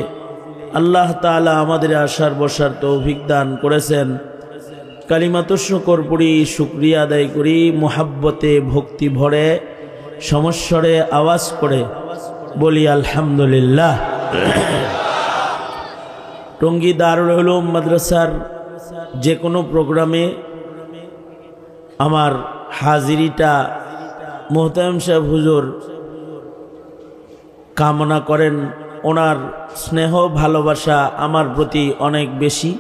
আল্লাহ তাআলা আমাদের আসার বসার তৌফিক দান করেছেন। কালিমাতুশ শুকর পড়ি, শুকরিয়া আদায় করি, মুহাব্বতে ভক্তি ভরে সমস্বরে আওয়াজ করে বলি আলহামদুলিল্লাহ। টঙ্গী দারুল উলুম মাদ্রাসার যে কোনো প্রোগ্রামে আমার হাজিরিটা মোহতারাম সাহেব হুজুর কামনা করেন। ওনার স্নেহ ভালোবাসা আমার প্রতি অনেক বেশি।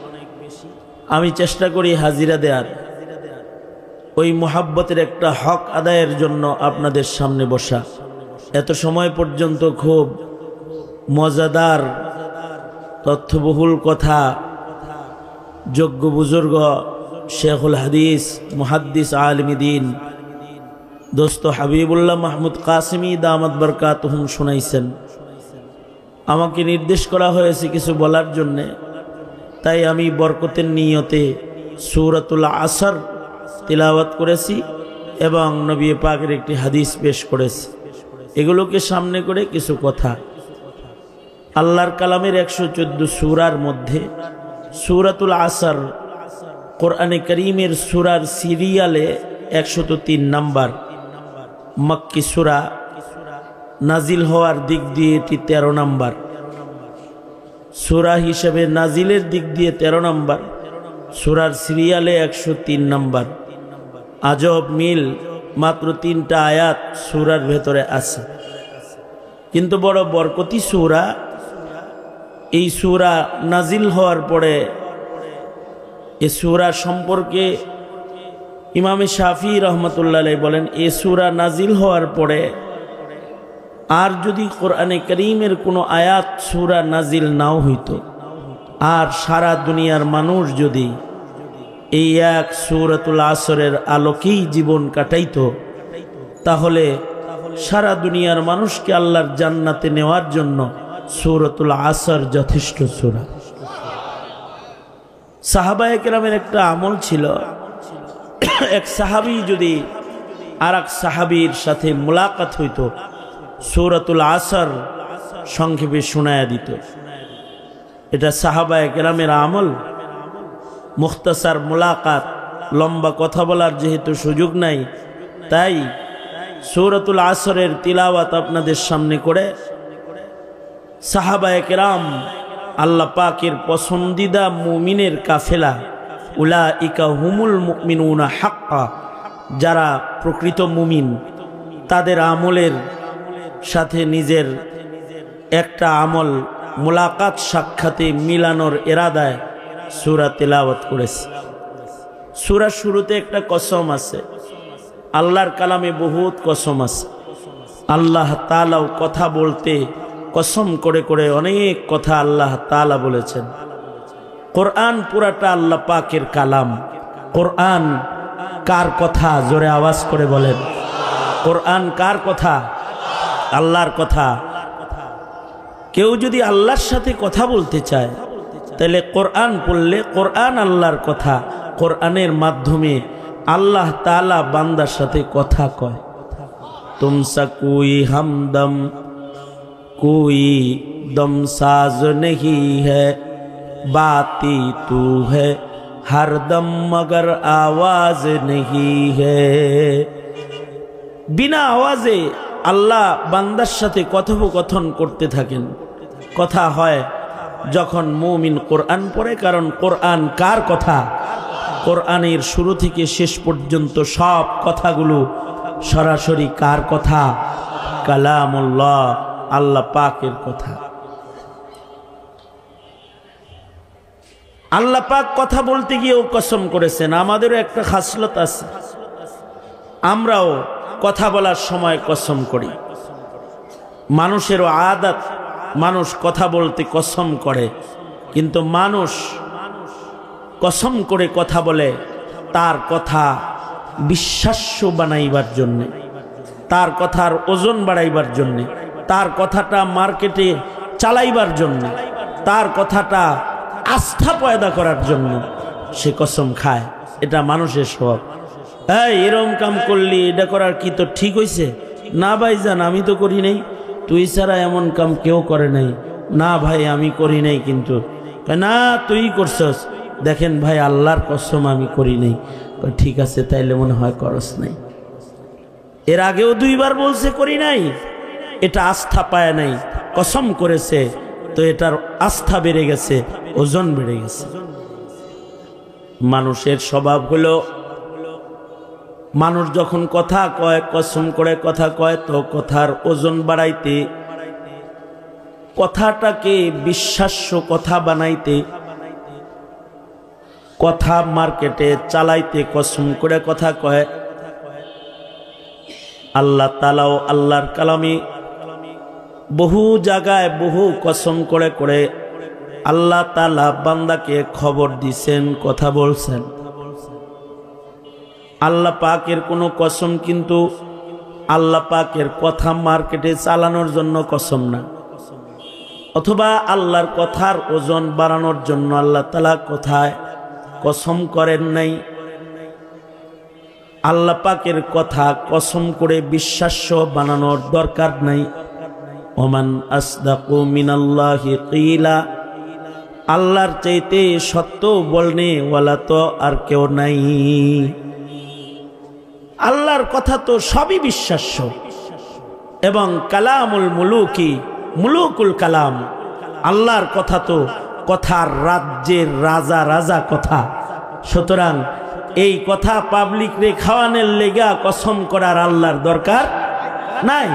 আমি চেষ্টা করি হাজিরা দেওয়ার, ওই মোহাব্বতের একটা হক আদায়ের জন্য আপনাদের সামনে বসা। এত সময় পর্যন্ত খুব মজাদার তথ্যবহুল কথা যোগ্য বুজুর্গ শেখুল হাদিস মুহাদ্দিস আলিমী দ্বীন দোস্ত হাবিবুল্লাহ মাহমুদ কাসিমি দামাত বরকাতুহুম শুনাইছেন। আমাকে নির্দেশ করা হয়েছে কিছু বলার জন্যে, তাই আমি বরকতের নিয়তে সূরাতুল আসর তিলাওয়াত করেছি এবং নবী পাকের একটি হাদিস পেশ করেছি। এগুলোকে সামনে করে কিছু কথা। আল্লাহর কালামের 114 সূরার মধ্যে সূরাতুল আসর কোরআনে করিমের সূরার সিরিয়ালে 103 নাম্বার মক্কি সূরা, নাজিল হওয়ার দিক দিয়ে এটি 13 নাম্বার সূরা হিসেবে, নাজিলের দিক দিয়ে 13 নাম্বার, সূরার সিরিয়ালে 103 নাম্বার। আজব মিল, মাত্র 3টা আয়াত সূরার ভেতরে আছে, কিন্তু বড় বরকতি সূরা। এই সূরা নাজিল হওয়ার পরে এই সূরা সম্পর্কে ইমামে শাফি রহমতুল্লাহ আলাইহি বলেন, এই সূরা নাজিল হওয়ার পরে আর যদি কোরআনে করিমের কোনো আয়াত সূরা নাজিল নাও হইতো, আর সারা দুনিয়ার মানুষ যদি এই এক সূরাতুল আসরের আলোকেই জীবন কাটাইতো, তাহলে সারা দুনিয়ার মানুষকে আল্লাহর জান্নাতে নেওয়ার জন্য সূরাতুল আসর যথেষ্ট সূরা। সাহাবায়ে কেরামের একটা আমল ছিল, এক সাহাবী যদি আর এক সাহাবীর সাথে মুলাকাত হইতো, সূরাতুল আসর সংক্ষেপে শোনায়া দিত। এটা সাহাবায়ে কেরামের আমল। মুখতাসার মুলাকাত, লম্বা কথা বলার যেহেতু সুযোগ নাই, তাই সূরাতুল আসরের তিলাওয়াত আপনাদের সামনে করে সাহাবায়ে কেরাম, আল্লাহ পাকের পছন্দিদা মুমিনের কাফেলা, উলাইকা হুমুল মুমিনুনা হাক্কা, যারা প্রকৃত মুমিন, তাদের আমলের সাথে নিজের একটা আমল মুলাকাত সাক্ষাতে মিলানোর ইরাদায় সূরা তিলাওয়াত করেছে। সূরার শুরুতে একটা কসম আছে, আল্লাহর কালামে বহুত কসম আছে। আল্লাহ তাআলাও কথা বলতে কসম করে করে অনেক কথা আল্লাহ তাআলা বলেছেন। কোরআন পুরাটা আল্লাহ পাকের কালাম। কোরআন কার কথা? জোরে আওয়াজ করে বলেন, কোরআন কার কথা? আল্লাহর কথা। কেউ যদি আল্লাহর সাথে কথা বলতে চায় তাহলে কোরআন পড়লে, কোরআন আল্লাহর কথা, কোরআনের মাধ্যমে আল্লাহ তাআলা বান্দার সাথে কথা কয়। তুমসা কোই হামদম कोई दम साज नहीं है, बाती तू है हर दम मगर आवाज नहीं है। बिना आवाजे আল্লাহ বান্দার সাথে কথোপকথন করতে থাকেন। কথা হয় যখন মুমিন কোরআন পড়ে, কারণ কোরআন কার কথা? কোরআনের শুরু থেকে শেষ পর্যন্ত সব কথাগুলো সরাসরি কার কথা? কালামুল্লাহ, আল্লাহ পাকের কথা। আল্লাহ পাক কথা বলতে গিয়েও কসম করেছেন। আমাদেরও একটা খাসলত আছে, আমরাও কথা বলার সময় কসম করি। মানুষেরও আদত, মানুষ কথা বলতে কসম করে, কিন্তু মানুষ কসম করে কথা বলে তার কথা বিশ্বাস্য বানাইবার জন্যে, তার কথার ওজন বাড়াইবার জন্যে, তার কথাটা মার্কেটে চালাইবার জন্য, তার কথাটা আস্থা পয়দা করার জন্য সে কসম খায়। এটা মানুষের স্বভাব। এই এরম কাম করলি, এটা করার কি তো ঠিক হইছে? না ভাইজান, আমি তো করি নাই। তুই ছাড়া এমন কাম কেউ করে নাই। না ভাই, আমি করি নাই। কিন্তু না, তুই করছস। দেখেন ভাই, আল্লাহর কসম আমি করি নাই। ঠিক আছে, তাইলে মনে হয় করস নাই। এর আগেও দুইবার বলছে করি নাই, এটা আস্থা পায় নাই, কসম করেছে, তো এটার আস্থা বেড়ে গেছে, ওজন বেড়ে গেছে। মানুষের স্বভাব হলো, মানুষ যখন কথা কয়, কসম করে কথা কয়, তো কথার ওজন বাড়াইতে, কথাটাকে বিশ্বাস্য কথা বানাইতে, কথা মার্কেটে চালাইতে কসম করে কথা কয়। আল্লাহ তাআলাও আল্লাহর কালামে বহু জায়গায় বহু কসম করে করে আল্লাহ তাআলা বান্দাকে খবর দিছেন, কথা বলছেন। আল্লাহ পাকের কোনো কসম কিন্তু আল্লাহ পাকের কথা মার্কেটে চালানোর জন্য কসম না, অথবা আল্লাহর কথার ওজন বাড়ানোর জন্য আল্লাহ তাআলা কথায় কসম করেন নাই। আল্লাহ পাকের কথা কসম করে বিশ্বাস্য বানানোর দরকার নাই। ওমান আসদাকু মিনাল্লাহি কিলা, আল্লাহর চাইতে সত্য বলনে ওয়ালা তো আর কেউ নাই। আল্লাহর কথা তো সবই বিশ্বাস্য, এবং কালামুল মুলুকি, মুলুকুল কালাম, আল্লাহর কথা তো কথার রাজ্যের রাজা রাজা কথা। সুতরাং এই কথা পাবলিক রে খাওয়ানোর লেগা কসম করার আল্লাহর দরকার নাই।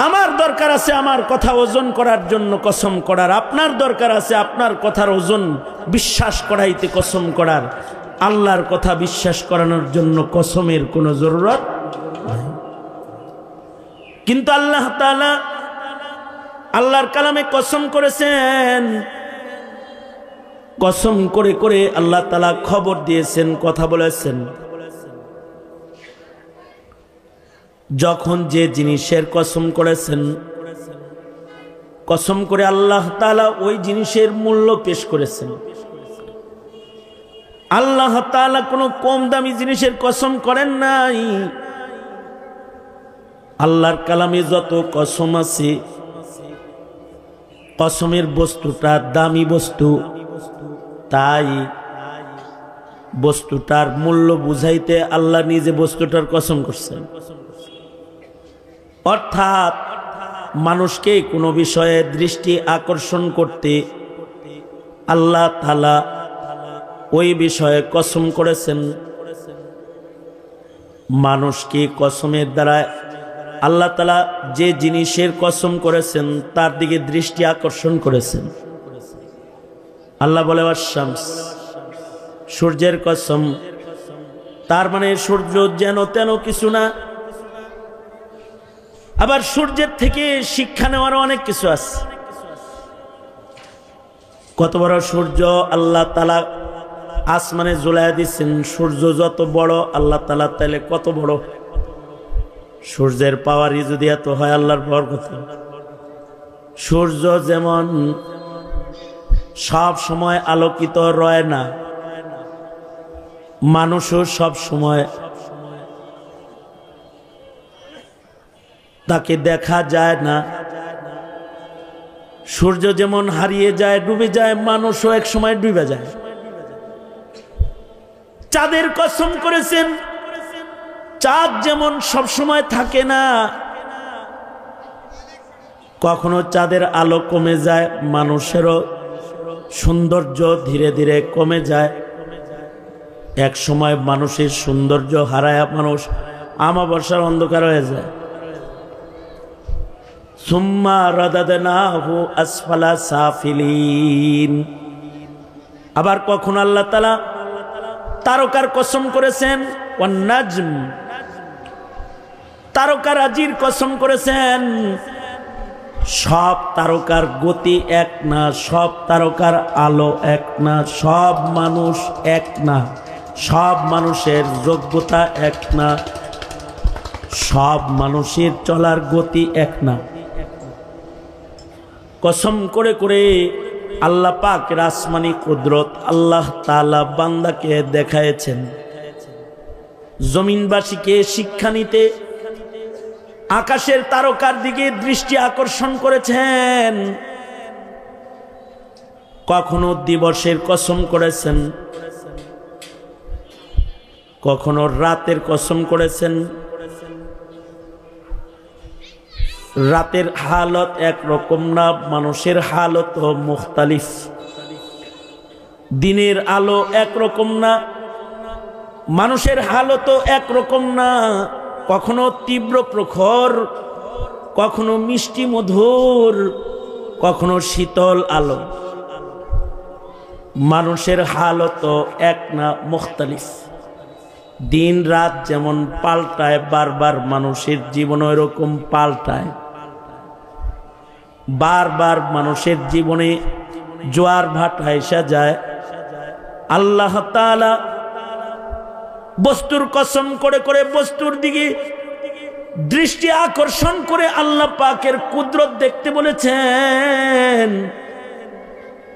আমার দরকার আছে আমার কথা ওজন করার জন্য কসম করার, আপনার দরকার আছে আপনার কথার ওজন বিশ্বাস করাইতে কসম করার। আল্লাহর কথা বিশ্বাস করানোর জন্য কসমের কোনো জরুরত নাই। কিন্তু আল্লাহ তাআলা আল্লাহর কালামে কসম করেছেন, কসম করে করে আল্লাহ তাআলা খবর দিয়েছেন, কথা বলেছেন। যখন যে জিনিসের কসম করেছেন, কসম করে আল্লাহ তাআলা ওই জিনিসের মূল্য পেশ করেছেন। আল্লাহ তাআলা কোনো কম দামি জিনিসের কসম করেন নাই। আল্লাহর কালামে যত কসম আছে, কসমের বস্তুটা দামি বস্তু, তাই বস্তুটার মূল্য বুঝাইতে আল্লাহ নিজে বস্তুটার কসম করছেন। অর্থাৎ মানুষকে কোনো বিষয়ে দৃষ্টি আকর্ষণ করতে আল্লাহ তাআলা ওই বিষয়ে কসম করেছেন। মানুষকে কসমের দ্বারা আল্লাহ তাআলা যে জিনিসের কসম করেছেন তার দিকে দৃষ্টি আকর্ষণ করেছেন। আল্লাহ বলে ওয়াশ-শামস, সূর্যের কসম, তার মানে সূর্য যেন তেন কিছু না। আবার সূর্যের থেকে শিক্ষা নেওয়ার অনেক কিছু আছে। কত বড় সূর্য আল্লাহ তাআলা আসমানে ঝুলাইয়া দিচ্ছেন। সূর্য যত বড় আল্লাহ তাআলা তাইলে কত বড়। সূর্যের পাওয়ারই যদি এত হয়, আল্লাহর পাওয়ার কত। সূর্য যেমন সব সময় আলোকিত রয় না, মানুষও সব সময় তাকে দেখা যায় না। সূর্য যেমন হারিয়ে যায়, ডুবে যায়, মানুষও এক সময় ডুবে যায়। চাঁদের কসম করেছেন, চাঁদ যেমন সব সময় থাকে না, কখনো চাঁদের আলো কমে যায়, মানুষেরও সৌন্দর্য ধীরে ধীরে কমে যায়। এক সময় মানুষের সৌন্দর্য হারায় মানুষ আমাবস্যার অন্ধকার হয়ে যায়। সুম্মা রাদাদনাহু আসফালা সাফিলিন। আবার কখনো আল্লাহ তাআলা তারকার কসম করেছেন, ওয়ান নাজম, তারকারাজির কসম করেছেন। সব তারকার গতি এক না, সব তারকার আলো এক না, সব মানুষ এক না, সব মানুষের যোগ্যতা এক না, সব মানুষের চলার গতি এক না। কসম করে করে আল্লাহ পাকের আসমানি কুদরত আল্লাহ তাআলা বান্দাকে দেখায়েছেন। জমিনবাসীকে শিক্ষা নিতে আকাশের তারকার দিকে দৃষ্টি আকর্ষণ করেছেন। কখনো দিবসের কসম করেছেন, কখনো রাতের কসম করেছেন। রাতের হালত একরকম না, মানুষের হালত মুখতালিফ। দিনের আলো একরকম না, মানুষের হালত একরকম না। কখনো তীব্র প্রখর, কখনো মিষ্টি মধুর, কখনো শীতল আলো। মানুষের হালত এক না, মুখতালিফ। দিন রাত যেমন পাল্টায়, বারবার মানুষের জীবন এরকম পাল্টায়। বারবার মানুষের জীবনে জোয়ার ভাটা এসে যায়। আল্লাহ তাআলা বস্তুর কসম করে করে বস্তুর দিকে দৃষ্টি আকর্ষণ করে আল্লাহ পাকের কুদরত দেখতে বলেছেন।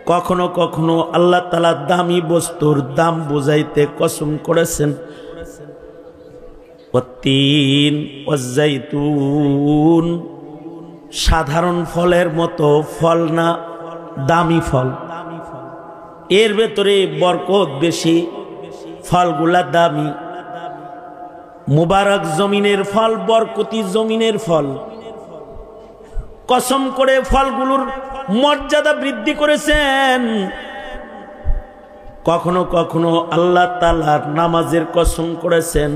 কখনো কখনো আল্লাহ তাআলা দামি বস্তুর দাম বুঝাইতে কসম করেছেন। ওয়াত্তিন ওয়াজ্জাইতুন, সাধারণ ফলের মতো ফল না, দামি ফল। এর ভেতরে বরকত বেশি, ফলগুলা দামি। মুবারক জমিনের ফল, বরকতি জমিনের ফল। কসম করে ফলগুলোর মর্যাদা বৃদ্ধি করেছেন। কখনো কখনো আল্লাহ তাআলার নামাজের কসম করেছেন।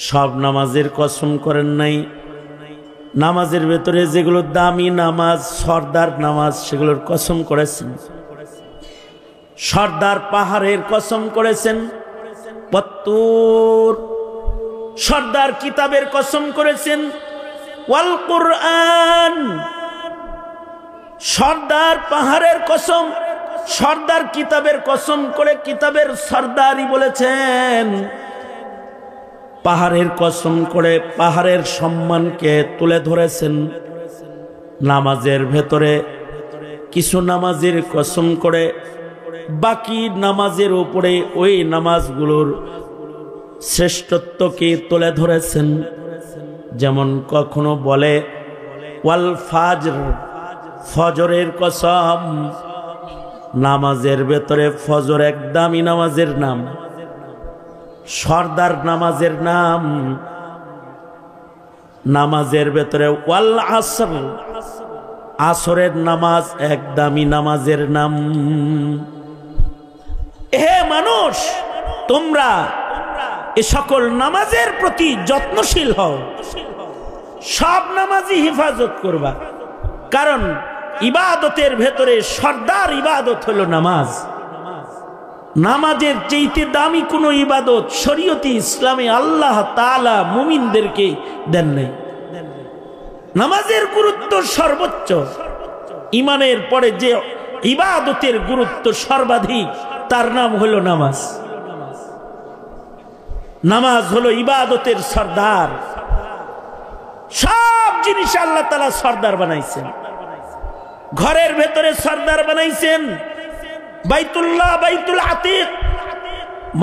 সব নামাজের কসম করেন নাই। নামাজের ভেতরে যেগুলো দামি নামাজ, সর্দার নামাজ, সেগুলোর কসম করেছেন। সর্দার পাহাড়ের কসম করেছেন। পত্তুর, সর্দার কিতাবের কসম করেছেন। ওয়াল কুরআন, সর্দার পাহাড়ের কসম, সর্দার কিতাবের কসম করে কিতাবের সর্দারই বলেছেন। পাহাড়ের কসম করে পাহাড়ের সম্মানকে তুলে ধরেছেন। নামাজের ভেতরে কিছু নামাজের কসম করে বাকি নামাজের উপরে ওই নামাজগুলোর শ্রেষ্ঠত্বকে তুলে ধরেছেন। যেমন কখনো বলে ওয়াল ফাজর, ফজরের কসম। নামাজের ভেতরে ফজর এক দামি নামাজের নাম, সর্দার নামাজের নাম। নামাজের ভেতরে ওয়াল আসর, আসরের নামাজ এক দামি নামাজের নাম। হে মানুষ, তোমরা এ সকল নামাজের প্রতি যত্নশীল হও, সব নামাজই হেফাজত করবা, কারণ ইবাদতের ভেতরে সর্দার ইবাদত হলো নামাজ। নামাজের চেয়ে দামি কোনো ইবাদত শরীয়তে ইসলামে আল্লাহ তাআলা মুমিনদেরকে দেন নাই। নামাজের গুরুত্ব সর্বোচ্চ, ইমানের পরে যে ইবাদতের গুরুত্ব সর্বাধিক তার নাম হলো নামাজ। নামাজ হলো ইবাদতের সর্দার। সব জিনিস আল্লাহ তাআলা সর্দার বানাইছেন। ঘরের ভেতরে সর্দার বানাইছেন বাইতুল্লাহ, বাইতুল আতিক।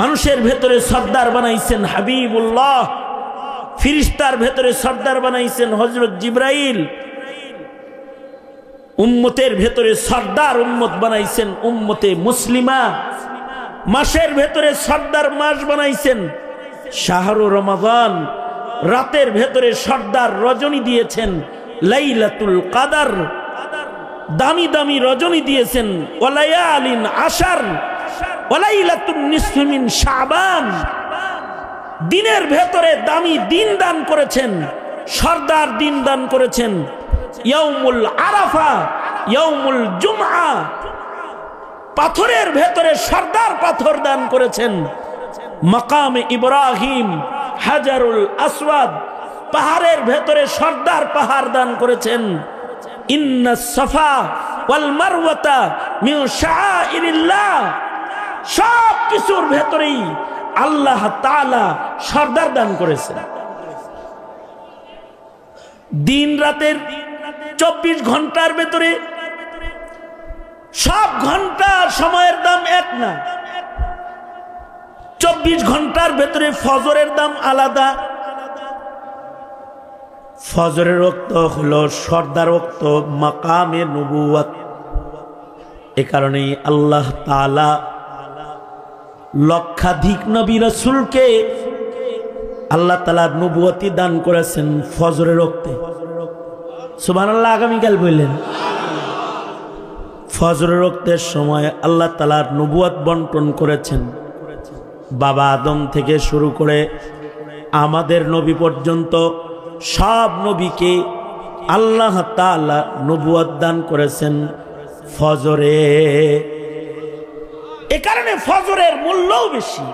মানুষের ভেতরে সর্দার বানাইছেন হাবিবুল্লাহ। ফিরিস্তার ভেতরে সর্দার বানাইছেন হযরত জিবরাইল। উম্মতের ভেতরে সর্দার উম্মত বানাইছেন উম্মতে মুসলিমা। মাসের ভেতরে সর্দার মাস বানাইছেন শাহরু রমাদান। রাতের ভেতরে সর্দার রজনী দিয়েছেন লাইলাতুল কাদর। দামি দামি রজনী দিয়েছেন ওয়ালায়ালিন আশার, ওয়ালাইলাতুন নিসফি মিন শাবান। দিনের ভেতরে দামি দিন দান করেছেন, সর্দার দিন দান করেছেন ইয়াউমুল আরাফা, ইয়াউমুল জুমআ। পাথরের ভেতরে সর্দার পাথর দান করেছেন মাকামে ইব্রাহিম, হাজারুল আসওয়াদ। পাহাড়ের ভেতরে সর্দার পাহাড় দান করেছেন ইন্নাস সাফা ওয়াল মারওয়াতা মিন শাআইরিল্লাহ। সব কিছুর ভেতরেই আল্লাহ তাআলা সর্দার দান করেছেন। দিন রাতের 24 ঘন্টার ভেতরে সব ঘন্টা সময়ের দাম এক না। 24 ঘন্টার ভেতরে ফজরের দাম আলাদা। ফজরের ওয়াক্ত হলো সর্দার ওয়াক্ত, মাকামে নবুয়ত। এ কারণেই আল্লাহ তাআলা লক্ষাধিক নবী রাসূলকে আল্লাহ তাআলা নবুয়তি দান করেছেন ফজরের ওয়াক্তে। সুবহানাল্লাহ। আগামীকাল বললেন ফজরের ওয়াক্তের সময় আল্লাহ তাআলা নবুয়ত বন্টন করেছেন। বাবা আদম থেকে শুরু করে আমাদের নবী পর্যন্ত সব নবীকে আল্লাহ তাআলা নবুয়ত দান করেছেন ফজরে। এ কারণে ফজরের মূল্যও বেশি,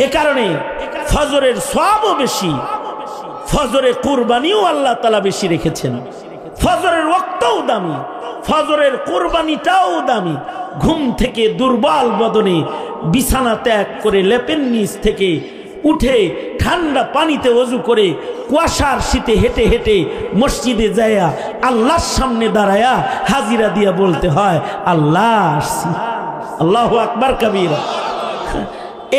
এ কারণে ফজরের সওয়াবও বেশি। ফজরে কুরবানিও আল্লাহ তাআলা বেশি রেখেছেন। ফজরের ওয়াক্তও দামি, ফজরের কুরবানিটাও দামি। ঘুম থেকে দুর্বল বদনে বিছানা ত্যাগ করে লেপের নিচ থেকে উঠে ঠান্ডা পানিতে ওযু করে কুয়াশার শীতে হেঁটে হেঁটে মসজিদে যায়া আল্লাহর সামনে দাঁড়ায়া হাজিরা দিয়া বলতে হয় আল্লাহ আসছি, আল্লাহু আকবার কবীরা।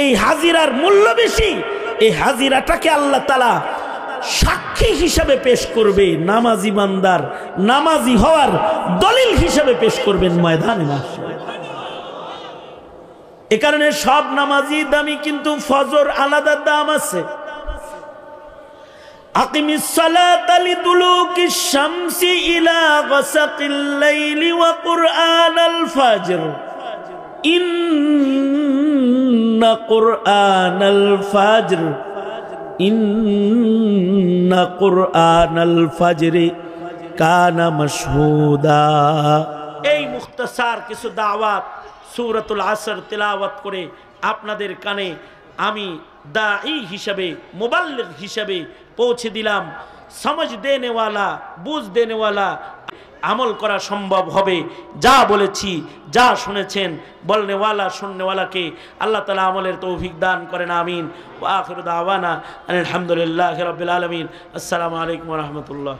এই হাজিরার মূল্য বেশি। এই হাজিরাটাকে আল্লাহ তাআলা সাক্ষী হিসাবে পেশ করবে, নামাজি বান্দার নামাজি হওয়ার দলিল হিসাবে পেশ করবেন ময়দানে মাহশর। এ কারণে সব নামাজি দামি, কিন্তু ফজর আলাদা দাম আছে। আকিমিস সালাতা লিদুলুকিশ শামসি ইলা গাসাকিল লাইলি ওয়া কুরআনাল ফাজর ইন্না কুরআনাল ফাজর ইন্না কুরআনাল ফাজরি কানা মাশহুদা। এই মুখতাসার কিছু দাওয়াত সূরাতুল আসর তেলাওয়াত করে আপনাদের কানে আমি দাঈ হিসাবে, মুবাল্লিগ হিসাবে পৌঁছে দিলাম। समझ देने वाला, বুঝ देने वाला আমল করা সম্ভব হবে। যা বলেছি, যা শুনেছেন, বলনে वाला শুননে वालाকে আল্লাহ তাআলা আমলের তৌফিক দান করেন। আমিন। ওয়া আখিরু দাওয়ানা আলহামদুলিল্লাহি রাব্বিল আলামিন। আসসালামু আলাইকুম ওয়া রাহমাতুল্লাহ।